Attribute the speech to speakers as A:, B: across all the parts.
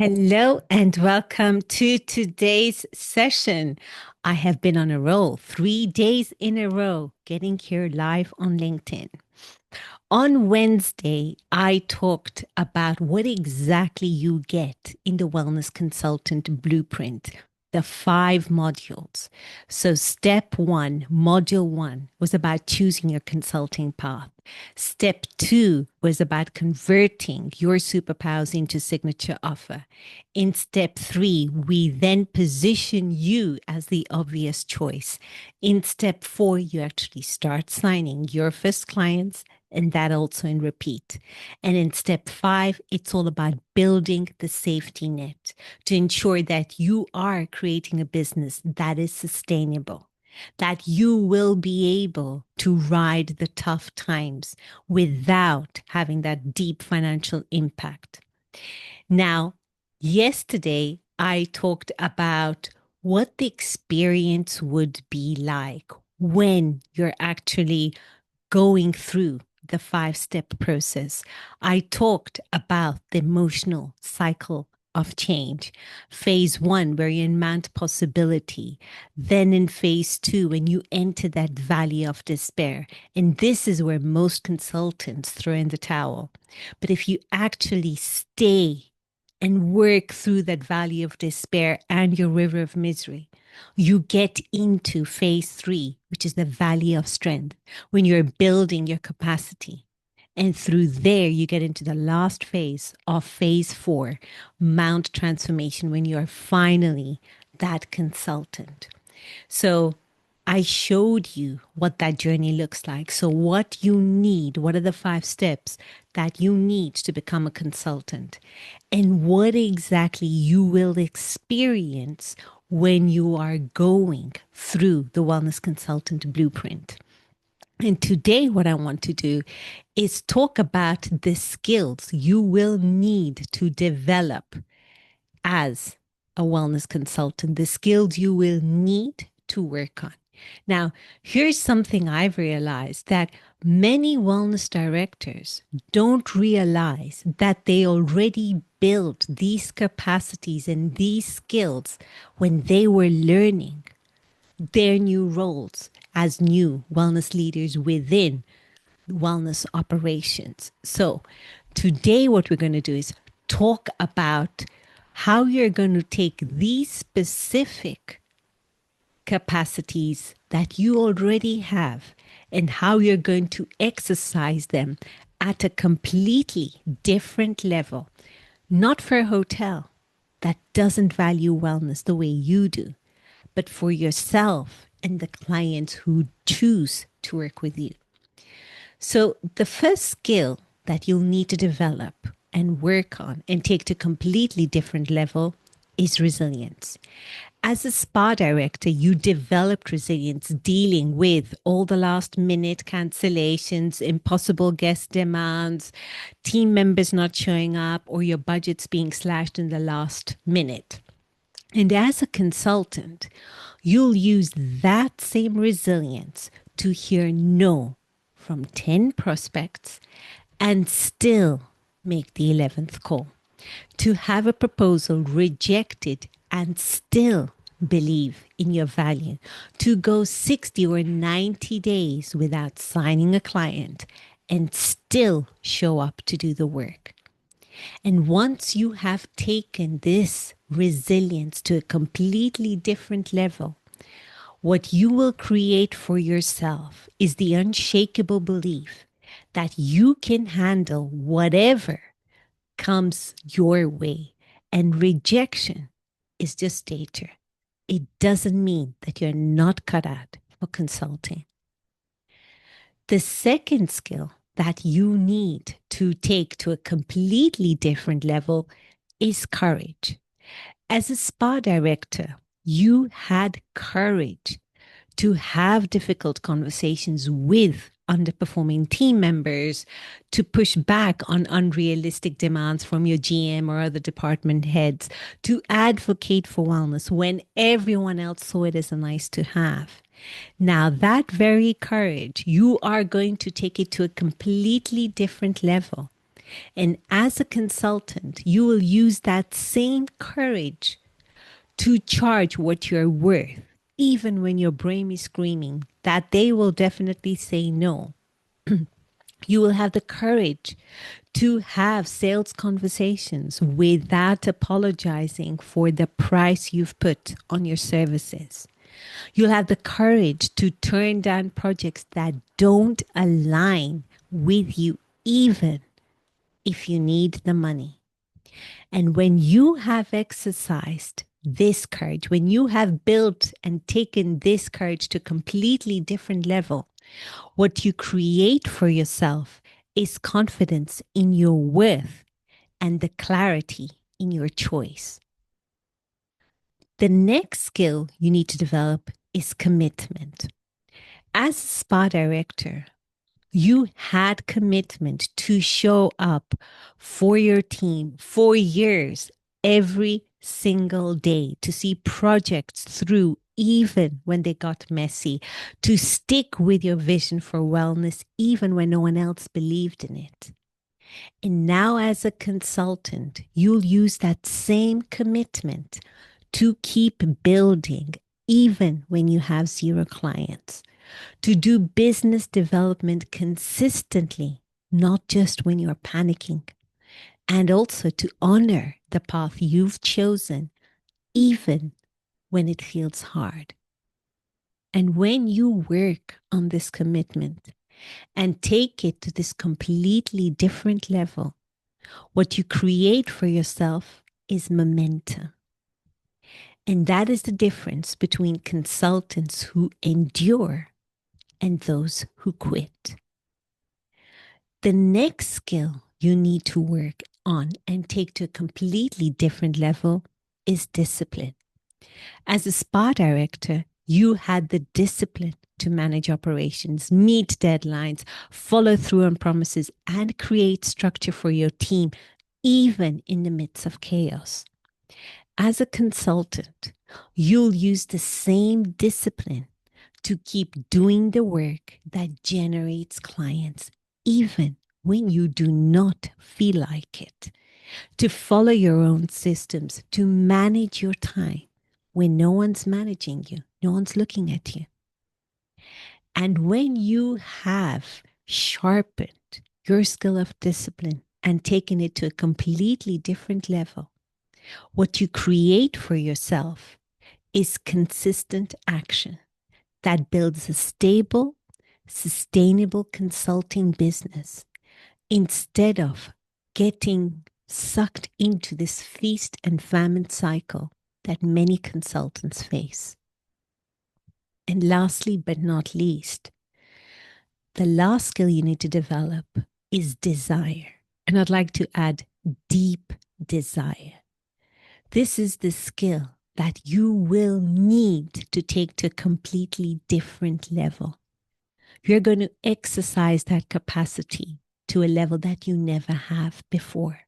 A: Hello and welcome to today's session. I have been on a roll 3 days in a row getting here live on LinkedIn. On Wednesday, I talked about what exactly you get in the Wellness Consultant Blueprint, the 5 modules. So, step one, module one, was about choosing your consulting path. Step two was about converting your superpowers into signature offer. In step three, we then position you as the obvious choice. In step four, you actually start signing your first clients, and that also in repeat. And in step five, it's all about building the safety net to ensure that you are creating a business that is sustainable, that you will be able to ride the tough times without having that deep financial impact. Now, yesterday, I talked about what the experience would be like when you're actually going through the 5 step process. I talked about the emotional cycle of change. Phase one, where you're in mount possibility. Then in phase two, when you enter that valley of despair. And this is where most consultants throw in the towel. But if you actually stay and work through that valley of despair and your river of misery, you get into phase three, which is the valley of strength, when you're building your capacity. And through there, you get into the last phase of phase four, mount transformation, when you're finally that consultant. So I showed you what that journey looks like. So, what you need, what are the 5 steps that you need to become a consultant, and what exactly you will experience when you are going through the Wellness Consultant Blueprint. And today, what I want to do is talk about the skills you will need to develop as a wellness consultant, the skills you will need to work on. Now, here's something I've realized that many wellness directors don't realize that they already built these capacities and these skills when they were learning their new roles as new wellness leaders within wellness operations. So, today, what we're going to do is talk about how you're going to take these specific capacities that you already have and how you're going to exercise them at a completely different level, not for a hotel that doesn't value wellness the way you do, but for yourself and the clients who choose to work with you. So, the first skill that you'll need to develop and work on and take to a completely different level is resilience. As a spa director, you developed resilience dealing with all the last minute cancellations, impossible guest demands, team members not showing up, or your budgets being slashed in the last minute. And as a consultant, you'll use that same resilience to hear no from 10 prospects and still make the 11th call, to have a proposal rejected and still believe in your value, to go 60 or 90 days without signing a client and still show up to do the work. And once you have taken this resilience to a completely different level, what you will create for yourself is the unshakable belief that you can handle whatever comes your way. And rejection is just data. It doesn't mean that you're not cut out for consulting. The second skill that you need to take to a completely different level is courage. As a spa director, you had courage to have difficult conversations with underperforming team members, to push back on unrealistic demands from your GM or other department heads, to advocate for wellness when everyone else saw it as a nice to have. Now, that very courage, you are going to take it to a completely different level. And as a consultant, you will use that same courage to charge what you're worth, even when your brain is screaming that they will definitely say no. You will have the courage to have sales conversations without apologizing for the price you've put on your services. You'll have the courage to turn down projects that don't align with you, even if you need the money. And when you have exercised this courage, when you have built and taken this courage to a completely different level, what you create for yourself is confidence in your worth and the clarity in your choice. The next skill you need to develop is commitment. As a spa director, you had commitment to show up for your team for years, every single day, to see projects through even when they got messy, to stick with your vision for wellness even when no one else believed in it. And now, as a consultant, you'll use that same commitment to keep building even when you have zero clients, to do business development consistently, not just when you're panicking, and also to honor the path you've chosen, even when it feels hard. And when you work on this commitment and take it to this completely different level, what you create for yourself is momentum. And that is the difference between consultants who endure and those who quit. The next skill you need to work on and take to a completely different level is discipline. As a spa director, you had the discipline to manage operations, meet deadlines, follow through on promises, and create structure for your team, even in the midst of chaos. As a consultant, you'll use the same discipline to keep doing the work that generates clients, even when you do not feel like it, to follow your own systems, to manage your time when no one's managing you, no one's looking at you. And when you have sharpened your skill of discipline and taken it to a completely different level, what you create for yourself is consistent action that builds a stable, sustainable consulting business instead of getting sucked into this feast and famine cycle that many consultants face. And lastly, but not least, the last skill you need to develop is desire. And I'd like to add deep desire. This is the skill that you will need to take to a completely different level. You're going to exercise that capacity to a level that you never have before.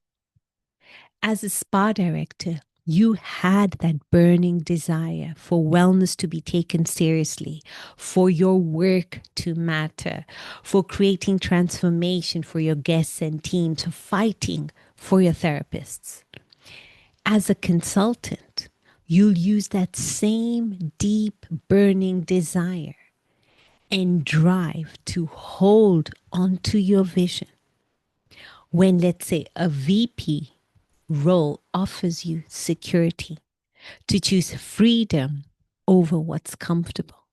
A: As a spa director, you had that burning desire for wellness to be taken seriously, for your work to matter, for creating transformation for your guests and teams, for fighting for your therapists. As a consultant, you'll use that same deep burning desire and drive to hold onto your vision. When, let's say, a VP role offers you security, to choose freedom over what's comfortable,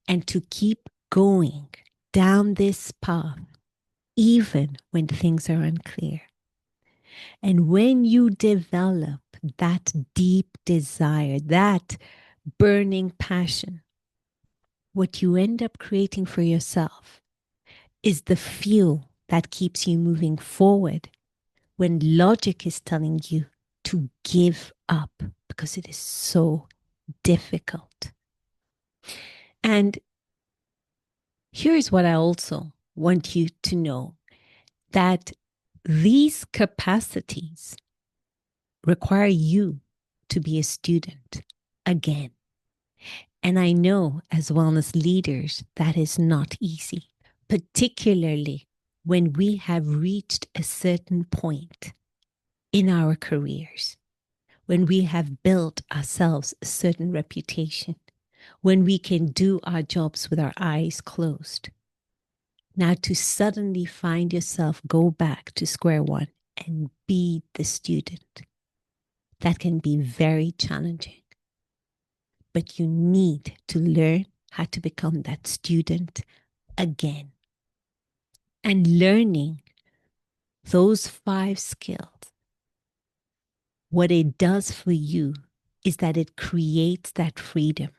A: and to keep going down this path, even when things are unclear. And when you develop that deep desire, that burning passion, what you end up creating for yourself is the fuel that keeps you moving forward when logic is telling you to give up because it is so difficult. And here's what I also want you to know, that these capacities require you to be a student again. And I know as wellness leaders, that is not easy, particularly when we have reached a certain point in our careers, when we have built ourselves a certain reputation, when we can do our jobs with our eyes closed. Now, to suddenly find yourself go back to square one and be the student, that can be very challenging. But you need to learn how to become that student again. And learning those 5 skills, what it does for you is that it creates that freedom.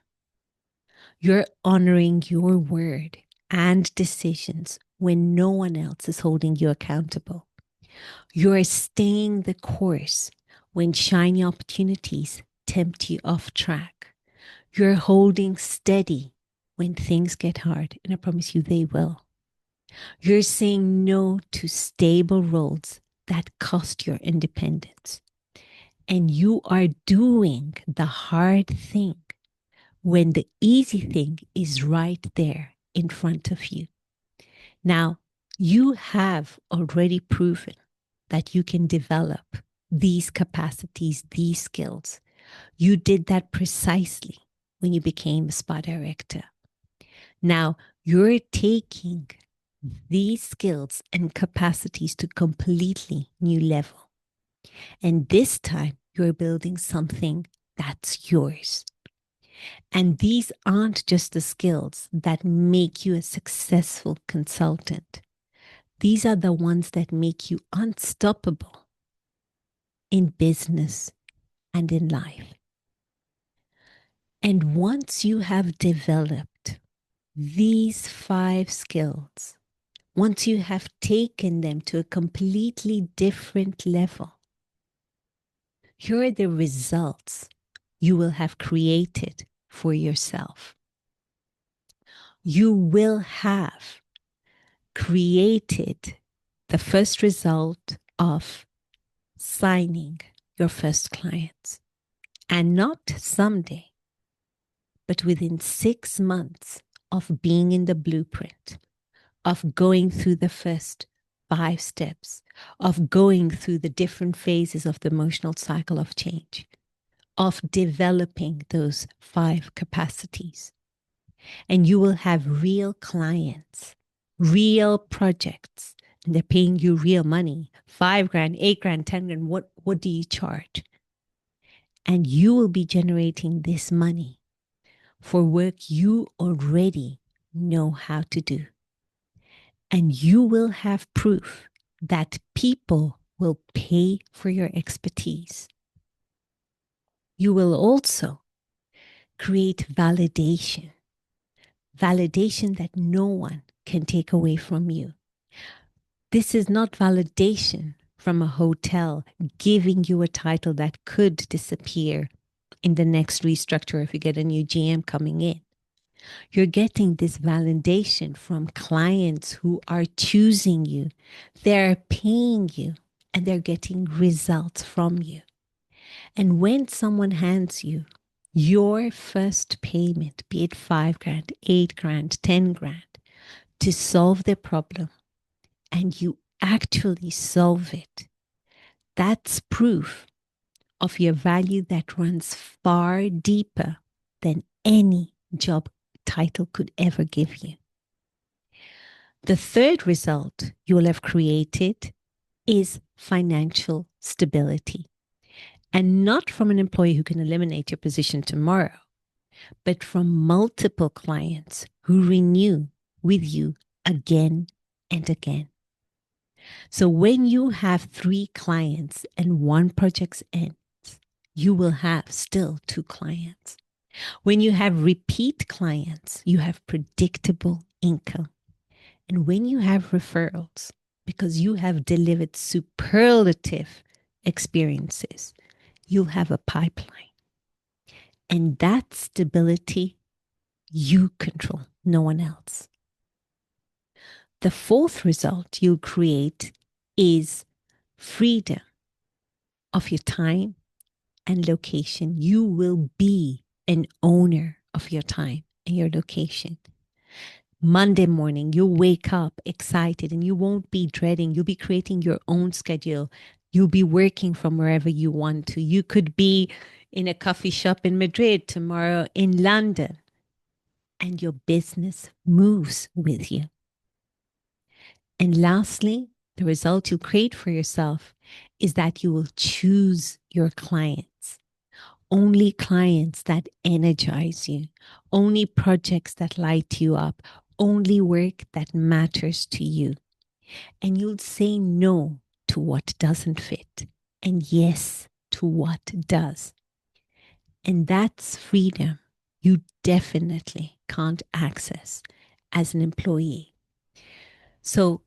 A: You're honoring your word and decisions when no one else is holding you accountable. You're staying the course when shiny opportunities tempt you off track. You're holding steady when things get hard, and I promise you they will. You're saying no to stable roles that cost your independence. And you are doing the hard thing when the easy thing is right there in front of you. Now, you have already proven that you can develop these capacities, these skills. You did that precisely when you became a spa director. Now, you're taking these skills and capacities to completely new level. And this time, you're building something that's yours. And these aren't just the skills that make you a successful consultant. These are the ones that make you unstoppable in business and in life. And once you have developed these 5 skills, once you have taken them to a completely different level, here are the results you will have created for yourself. You will have created the first result of signing your first clients. And not someday, but within 6 months of being in the blueprint, of going through the first 5 steps, of going through the different phases of the emotional cycle of change, of developing those 5 capacities. And you will have real clients, real projects, and they're paying you real money, 5 grand, 8 grand, 10 grand. What do you charge? And you will be generating this money for work you already know how to do. And you will have proof that people will pay for your expertise. You will also create validation that no one can take away from you. This is not validation from a hotel giving you a title that could disappear in the next restructure if you get a new GM coming in. You're getting this validation from clients who are choosing you. They're paying you and they're getting results from you. And when someone hands you your first payment, be it 5 grand, 8 grand, 10 grand, to solve their problem, and you actually solve it, that's proof of your value that runs far deeper than any job title could ever give you. The third result you will have created is financial stability. And not from an employee who can eliminate your position tomorrow, but from multiple clients who renew with you again and again. So when you have 3 clients and 1 project ends, you will have still 2 clients. When you have repeat clients, you have predictable income. And when you have referrals, because you have delivered superlative experiences, you'll have a pipeline. And that stability, you control, no one else. The 4th result you'll create is freedom of your time and location. You will be an owner of your time and your location. Monday morning, you'll wake up excited and you won't be dreading. You'll be creating your own schedule. You'll be working from wherever you want to. You could be in a coffee shop in Madrid, tomorrow in London, and your business moves with you. And lastly, the result you create for yourself is that you will choose your clients. Only clients that energize you, only projects that light you up, only work that matters to you. And you'll say no to what doesn't fit and yes to what does. And that's freedom you definitely can't access as an employee. So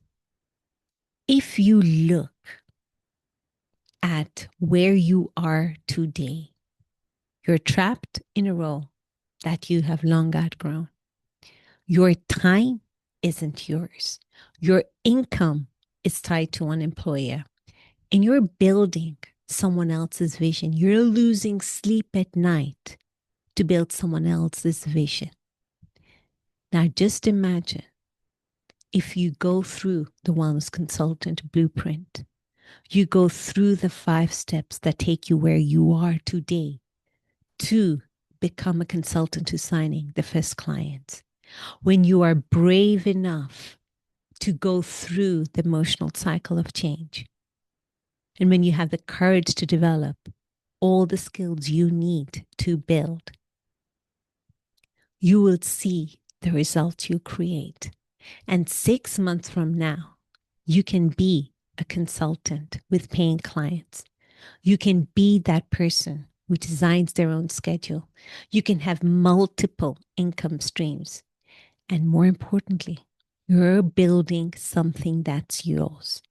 A: if you look at where you are today, you're trapped in a role that you have long outgrown. Your time isn't yours. Your income is tied to one employer, and you're building someone else's vision. You're losing sleep at night to build someone else's vision. Now, just imagine if you go through the wellness consultant blueprint, you go through the 5 steps that take you where you are today to become a consultant to signing the first client. When you are brave enough to go through the emotional cycle of change, and when you have the courage to develop all the skills you need to build, you will see the results you create. And 6 months from now, you can be a consultant with paying clients. You can be that person who designs their own schedule. You can have multiple income streams. And more importantly, you're building something that's yours.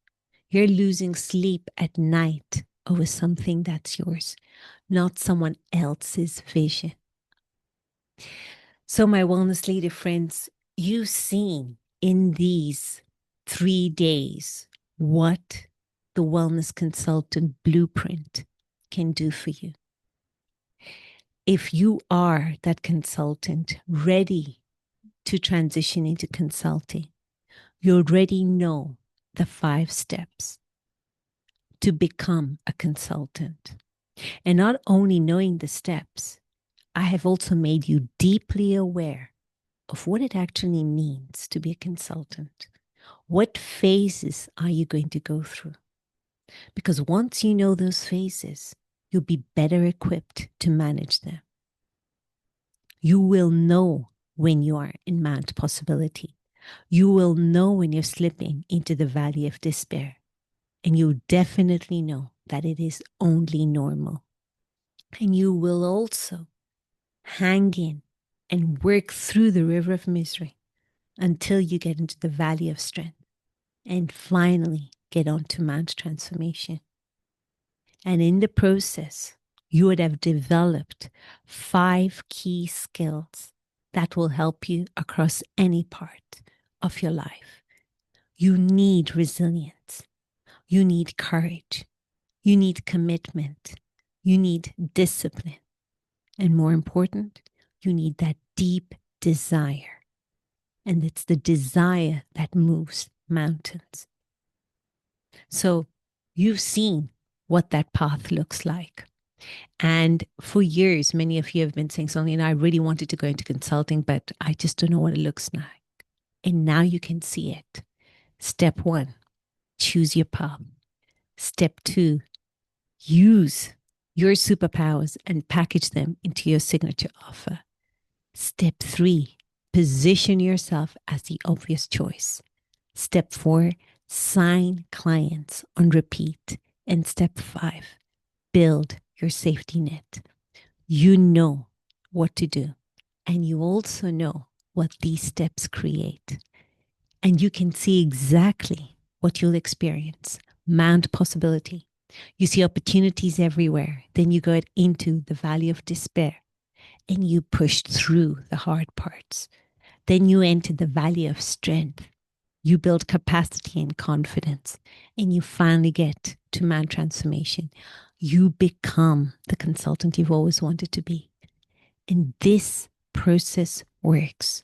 A: You're losing sleep at night over something that's yours, not someone else's vision. So, my wellness leader friends, you've seen in these 3 days what the wellness consultant blueprint can do for you. If you are that consultant ready to transition into consulting, you already know the 5 steps to become a consultant. And not only knowing the steps, I have also made you deeply aware of what it actually means to be a consultant. What phases are you going to go through? Because once you know those phases, you'll be better equipped to manage them. You will know when you are in mad possibility. You will know when you're slipping into the valley of despair. And you definitely know that it is only normal. And you will also hang in and work through the river of misery until you get into the valley of strength and finally get on to Mount Transformation. And in the process, you would have developed 5 key skills that will help you across any part of your life. You need resilience. You need courage. You need commitment. You need discipline. And more important, you need that deep desire. And it's the desire that moves mountains. So you've seen what that path looks like. And for years, many of you have been saying, Sonia, I really wanted to go into consulting, but I just don't know what it looks like. And now you can see it. Step 1, choose your path. Step 2, use your superpowers and package them into your signature offer. Step 3, position yourself as the obvious choice. Step 4, sign clients on repeat. And step 5, build your safety net. You know what to do. And you also know what these steps create. And you can see exactly what you'll experience. Mount possibility. You see opportunities everywhere. Then you go into the valley of despair and you push through the hard parts. Then you enter the valley of strength. You build capacity and confidence, and you finally get to Mount Transformation. You become the consultant you've always wanted to be. And this process works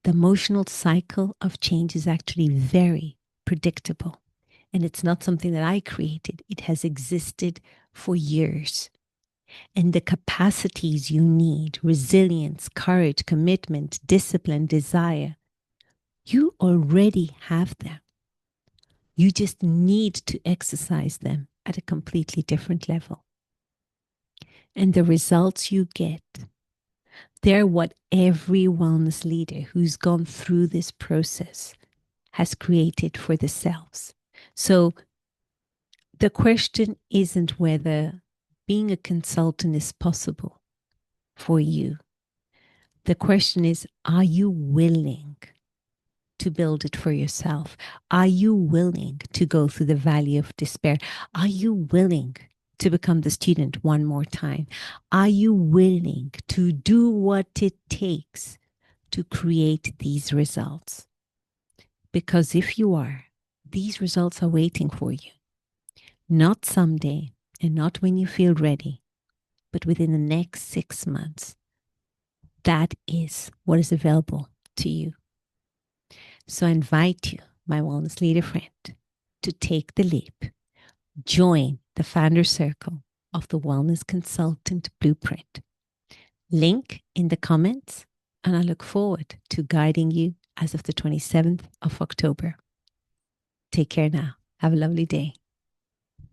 A: The emotional cycle of change is actually very predictable. And it's not something that I created, it has existed for years. And the capacities you need, resilience, courage, commitment, discipline, desire, you already have them. You just need to exercise them at a completely different level. And the results you get, they're what every wellness leader who's gone through this process has created for themselves. So the question isn't whether being a consultant is possible for you. The question is, are you willing to build it for yourself? Are you willing to go through the valley of despair? Are you willing to become the student one more time? Are you willing to do what it takes to create these results? Because if you are, these results are waiting for you. Not someday and not when you feel ready, but within the next 6 months. That is what is available to you. So I invite you, my wellness leader friend, to take the leap. Join the founder circle of the Wellness Consultant Blueprint. Link in the comments, and I look forward to guiding you as of the 27th of October. Take care now. Have a lovely day.